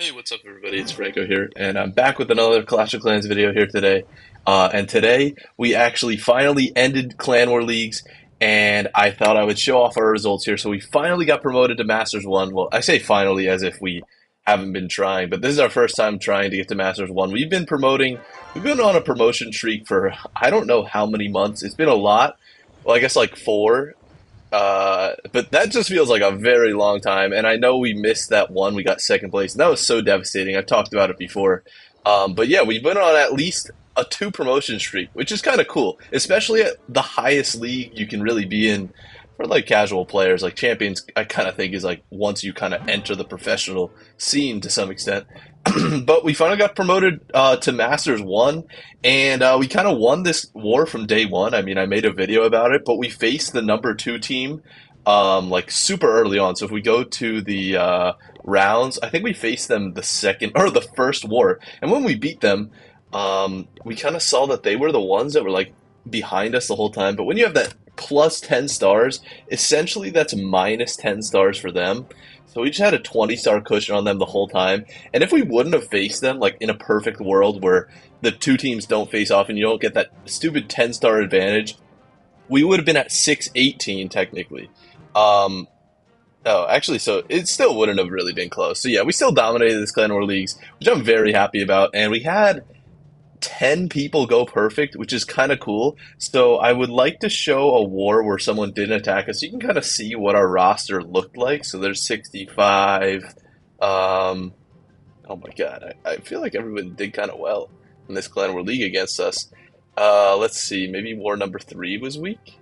Hey, what's up, everybody? It's Franco here, and I'm back with another Clash of Clans video here today. And today, we actually finally ended Clan War Leagues, and I thought I would show off our results here. So we finally got promoted to Masters 1. Well, I say finally as if we haven't been trying, but this is our first time trying to get to Masters 1. We've been on a promotion streak for I don't know how many months. It's been a lot. Well, I guess like 4. But that just feels like a very long time, and I know we missed that one. We got second place, and that was so devastating. I've talked about it before. But yeah, we've been on at least a 2 promotion streak, which is kind of cool, especially at the highest league you can really be in for like casual players. Like Champions, I kind of think is like once you kind of enter the professional scene to some extent. But we finally got promoted to Masters 1, and we kind of won this war from day one. I mean, I made a video about it, but we faced the number 2 team like super early on. So if we go to the rounds, I think we faced them the second or the first war. And when we beat them, we kind of saw that they were the ones that were like behind us the whole time. But when you have that plus 10 stars, essentially that's minus 10 stars for them. So we just had a 20-star cushion on them the whole time. And if we wouldn't have faced them, like in a perfect world where the 2 teams don't face off and you don't get that stupid 10-star advantage, we would have been at 618 technically. Oh, actually, so it still wouldn't have really been close. So yeah, we still dominated this Clan War Leagues, which I'm very happy about. And we had 10 people go perfect, which is kind of cool. So I would like to show a war where someone didn't attack us. You can kind of see what our roster looked like. So there's 65. Oh my God, I feel like everyone did kind of well in this Clan War League against us. Let's see, maybe war number 3 was weak.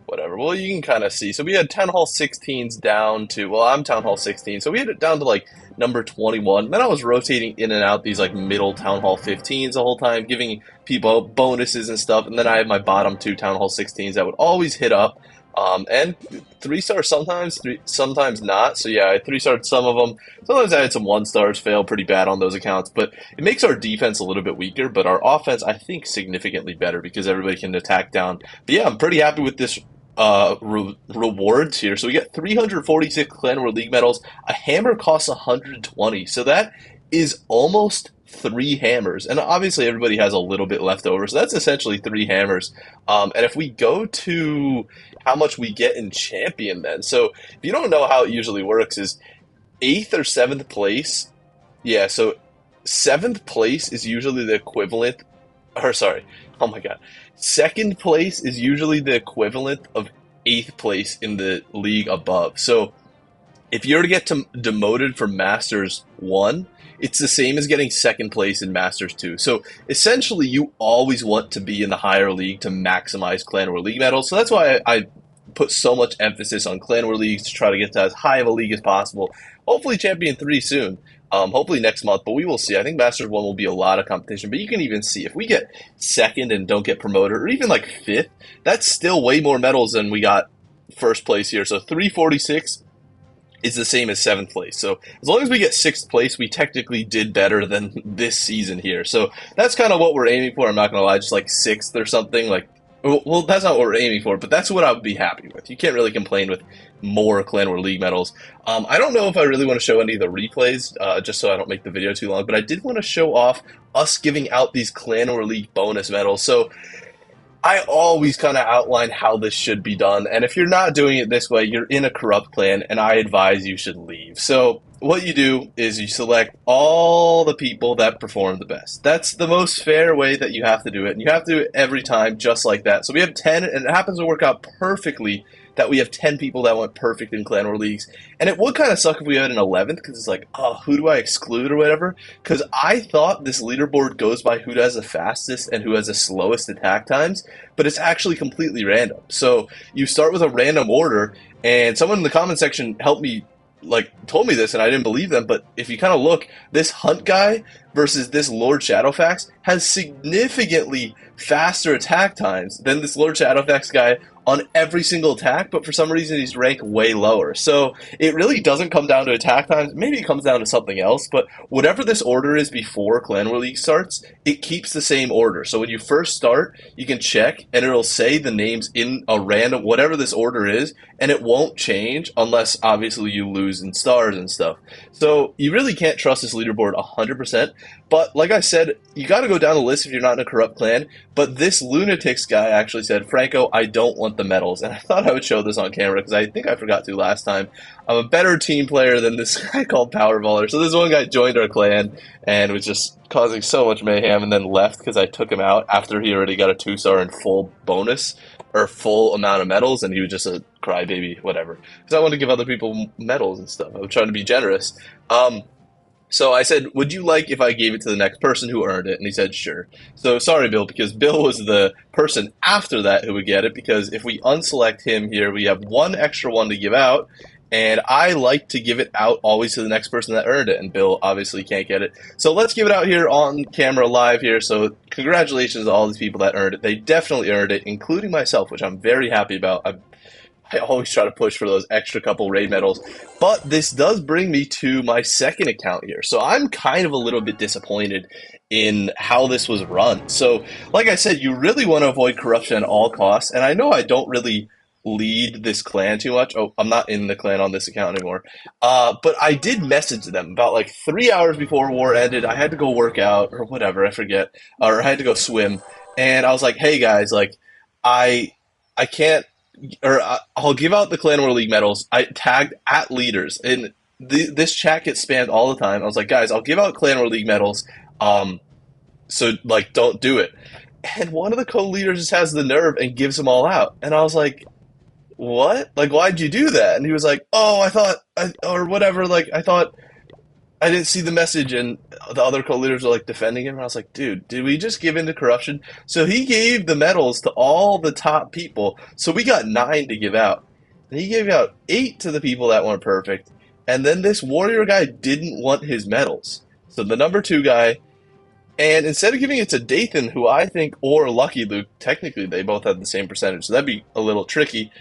Whatever. Well, you can kind of see. So we had Town Hall 16s down to, well, I'm Town Hall 16, so we had it down to like number 21. Then I was rotating in and out these like middle Town Hall 15s the whole time, giving people bonuses and stuff. And then I had my bottom 2 Town Hall 16s that would always hit up. And 3-star sometimes, sometimes not. So yeah, I 3-starred some of them. Sometimes I had some 1-stars fail pretty bad on those accounts. But it makes our defense a little bit weaker, but our offense, I think, significantly better because everybody can attack down. But yeah, I'm pretty happy with this rewards here. So we got 346 Clan War League medals. A hammer costs 120. So that is almost 3 hammers. And obviously everybody has a little bit left over. So that's essentially 3 hammers. And if we go to how much we get in champion then. So if you don't know how it usually works is 8th or 7th place. Yeah, so 7th place is usually the equivalent, or sorry, oh my God. 2nd place is usually the equivalent of 8th place in the league above. So if you're to get demoted from Masters 1, it's the same as getting 2nd place in Masters 2. So essentially, you always want to be in the higher league to maximize Clan War League medals. So that's why I put so much emphasis on Clan War Leagues to try to get to as high of a league as possible. Hopefully Champion 3 soon. Hopefully next month, but we will see. I think Masters 1 will be a lot of competition, but you can even see if we get 2nd and don't get promoted, or even like 5th, that's still way more medals than we got 1st place here. So 346 is the same as 7th place. So as long as we get 6th place, we technically did better than this season here. So that's kind of what we're aiming for. I'm not going to lie, just like 6th or something. Like, well, that's not what we're aiming for, but that's what I would be happy with. You can't really complain with more Clan War League medals. I don't know if I really want to show any of the replays, just so I don't make the video too long, but I did want to show off us giving out these Clan War League bonus medals. So I always kind of outline how this should be done, and if you're not doing it this way, you're in a corrupt clan, and I advise you should leave. So what you do is you select all the people that perform the best. That's the most fair way that you have to do it, and you have to do it every time just like that. So we have 10, and it happens to work out perfectly that we have 10 people that went perfect in Clan War Leagues. And it would kind of suck if we had an 11th, because it's like, oh, who do I exclude or whatever? Because I thought this leaderboard goes by who has the fastest and who has the slowest attack times, but it's actually completely random. So you start with a random order, and someone in the comment section helped me, like, told me this, and I didn't believe them, but if you kind of look, this Hunt guy versus this Lord Shadowfax has significantly faster attack times than this Lord Shadowfax guy on every single attack, but for some reason he's ranked way lower. So it really doesn't come down to attack times. Maybe it comes down to something else, but whatever this order is before Clan War League starts, it keeps the same order. So when you first start, you can check and it'll say the names in a random, whatever this order is, and it won't change unless obviously you lose in stars and stuff. So you really can't trust this leaderboard 100%. But like I said, you got to go down the list if you're not in a corrupt clan. But this Lunatics guy actually said, Franco, I don't want the medals. And I thought I would show this on camera because I think I forgot to last time. I'm a better team player than this guy called Powerballer. So this one guy joined our clan and was just causing so much mayhem and then left because I took him out after he already got a 2-star and full bonus or full amount of medals, and he was just a crybaby, whatever. Because I wanted to give other people medals and stuff. I was trying to be generous. So I said, would you like if I gave it to the next person who earned it? And he said, sure. So sorry, Bill, because Bill was the person after that who would get it, because if we unselect him here, we have one extra one to give out, and I like to give it out always to the next person that earned it, and Bill obviously can't get it. So let's give it out here on camera live here. So congratulations to all these people that earned it. They definitely earned it, including myself, which I'm very happy about. I always try to push for those extra couple raid medals. But this does bring me to my second account here. So I'm kind of a little bit disappointed in how this was run. So like I said, you really want to avoid corruption at all costs. And I know I don't really lead this clan too much. Oh, I'm not in the clan on this account anymore. But I did message them about like 3 hours before war ended. I had to go work out or whatever, I forget. Or I had to go swim. And I was like, hey guys, like I can't, or I'll give out the Clan War League medals. I tagged at leaders, and this chat gets spammed all the time. I was like, guys, I'll give out Clan War League medals, so like don't do it. And one of the co-leaders just has the nerve and gives them all out, and I was like, what? Like, why'd you do that? And he was like, oh, or whatever. Like, I thought I didn't see the message, and the other co-leaders were like defending him. And I was like, dude, did we just give in to corruption? So he gave the medals to all the top people. So we got 9 to give out. And he gave out 8 to the people that weren't perfect. And then this warrior guy didn't want his medals. So the number 2 guy, and instead of giving it to Dathan, who I think, or Lucky Luke, technically they both had the same percentage, so that'd be a little tricky.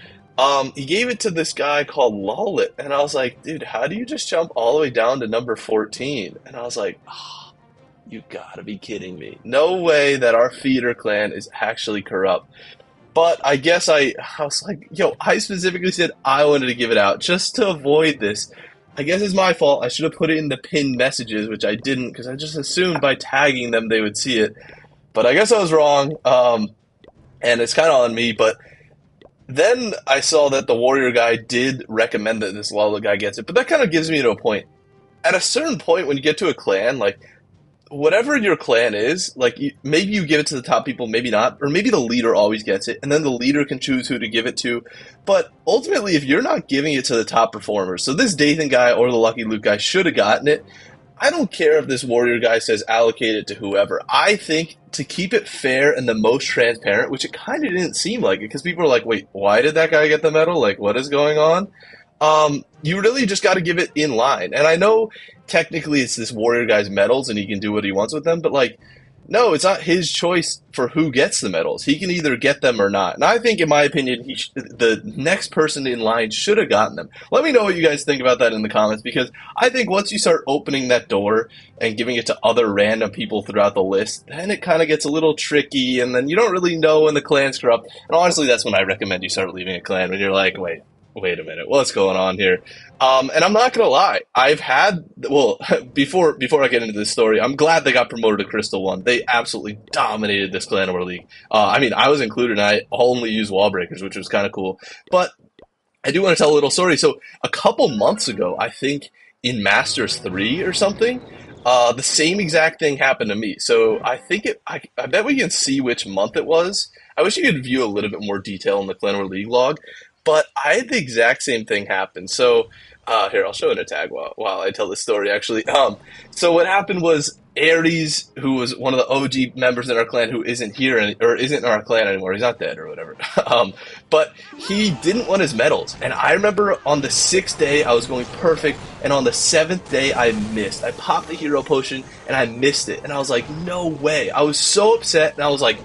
He gave it to this guy called Lawlet, and I was like, dude, how do you just jump all the way down to number 14? And I was like, oh, you gotta be kidding me. No way that our feeder clan is actually corrupt. But I guess I was like, yo, I specifically said I wanted to give it out just to avoid this. I guess it's my fault. I should have put it in the pinned messages, which I didn't, because I just assumed by tagging them they would see it. But I guess I was wrong, and it's kind of on me, but then I saw that the warrior guy did recommend that this Lawler guy gets it, but that kind of gives me to a point. At a certain point, when you get to a clan, like, whatever your clan is, like, maybe you give it to the top people, maybe not, or maybe the leader always gets it, and then the leader can choose who to give it to. But ultimately, if you're not giving it to the top performers, so this Dathan guy or the Lucky Luke guy should have gotten it, I don't care if this warrior guy says allocate it to whoever. I think to keep it fair and the most transparent, which it kind of didn't seem like it, because people are like, wait, why did that guy get the medal? Like, what is going on? You really just got to give it in line. And I know technically it's this warrior guy's medals and he can do what he wants with them, but like, no, it's not his choice for who gets the medals. He can either get them or not. And I think, in my opinion, the next person in line should have gotten them. Let me know what you guys think about that in the comments, because I think once you start opening that door and giving it to other random people throughout the list, then it kind of gets a little tricky, and then you don't really know when the clan's corrupt. And honestly, that's when I recommend you start leaving a clan, when you're like, wait a minute, what's going on here? And I'm not gonna lie, I've had, well, before I get into this story, I'm glad they got promoted to Crystal 1. They absolutely dominated this Clan War League. I mean, I was included, and I only used wall breakers, which was kind of cool. But I do want to tell a little story. So a couple months ago, I think in Masters 3 or something, the same exact thing happened to me. So I think I bet we can see which month it was. I wish you could view a little bit more detail in the Clan War League log. But I had the exact same thing happen. So Here, I'll show an attack while I tell this story, actually. So what happened was Ares, who was one of the OG members in our clan, who isn't here or isn't in our clan anymore. He's not dead or whatever. But he didn't want his medals, and I remember on the 6th day I was going perfect, and on the 7th day I missed. I popped the hero potion and I missed it, and I was like, no way. I was so upset, and I was like,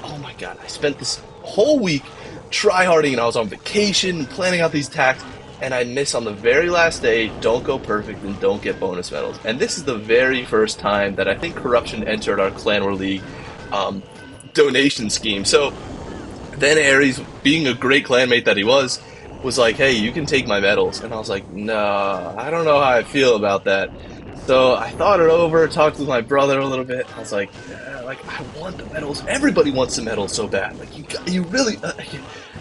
oh my god, I spent this whole week tryharding, and I was on vacation and planning out these attacks, and I miss on the very last day. Don't go perfect and don't get bonus medals. And this is the very first time that I think corruption entered our Clan War League donation scheme. So then Ares, being a great clanmate that he was like, hey, you can take my medals. And I was like, no, I don't know how I feel about that. So I thought it over, talked with my brother a little bit. I was like, yeah, like, I want the medals. Everybody wants the medals so bad. Like, you really,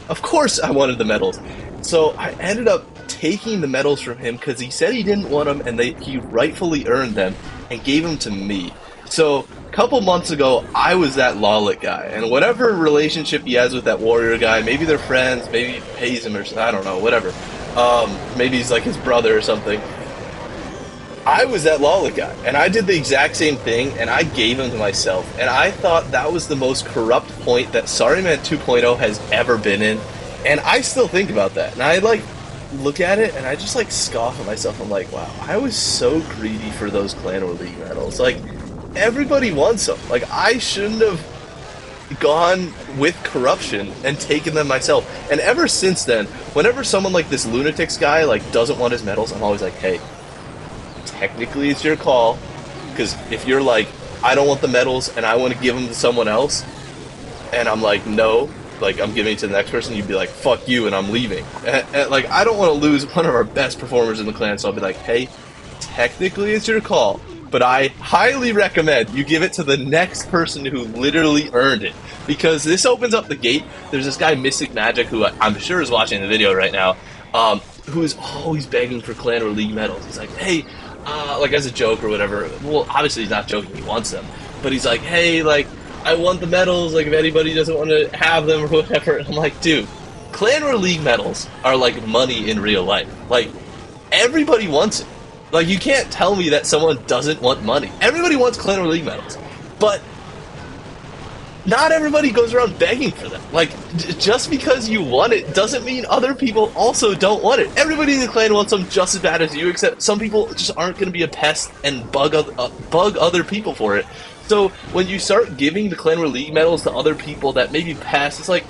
of course I wanted the medals. So I ended up taking the medals from him because he said he didn't want them, and he rightfully earned them and gave them to me. So a couple months ago, I was that Lawlet guy, and whatever relationship he has with that warrior guy, maybe they're friends, maybe he pays him or something, I don't know, whatever. Maybe he's like his brother or something. I was that Lawlet guy, and I did the exact same thing, and I gave him to myself. And I thought that was the most corrupt point that Storyman 2.0 has ever been in. And I still think about that. And I, like, look at it, and I just, like, scoff at myself. I'm like, wow, I was so greedy for those Clan War League medals. Like, everybody wants them. Like, I shouldn't have gone with corruption and taken them myself. And ever since then, whenever someone like this Lunatics guy, like, doesn't want his medals, I'm always like, hey, technically it's your call, because if you're like, I don't want the medals and I want to give them to someone else, and I'm like, no, like, I'm giving it to the next person, you'd be like, fuck you, and I'm leaving. And like, I don't want to lose one of our best performers in the clan, so I'll be like, hey, technically it's your call, but I highly recommend you give it to the next person who literally earned it, because this opens up the gate. There's this guy, Mystic Magic, who I'm sure is watching the video right now, who is always begging for Clan War League medals. He's like, hey, like, as a joke or whatever. Well, obviously he's not joking, he wants them. But he's like, hey, like, I want the medals, like, if anybody doesn't want to have them or whatever. I'm like, dude, Clan War League medals are like money in real life. Like, everybody wants it. Like, you can't tell me that someone doesn't want money. Everybody wants Clan War League medals. But not everybody goes around begging for them. Like, just because you want it doesn't mean other people also don't want it. Everybody in the clan wants them just as bad as you, except some people just aren't going to be a pest and bug other people for it. So when you start giving the Clan War League medals to other people that maybe pass, it's like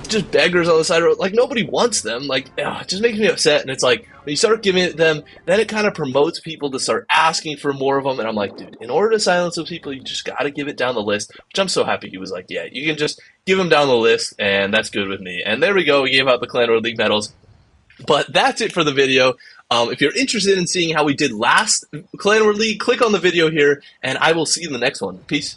just beggars on the side of the road. Like, nobody wants them. Like, it just makes me upset. And it's like, when you start giving it them, then it kind of promotes people to start asking for more of them. And I'm like, dude, in order to silence those people, you just got to give it down the list, which I'm so happy he was like, yeah, you can just give them down the list, and that's good with me. And there we go. We gave out the Clan War League medals. But that's it for the video. If you're interested in seeing how we did last Clan War League, click on the video here, and I will see you in the next one. Peace.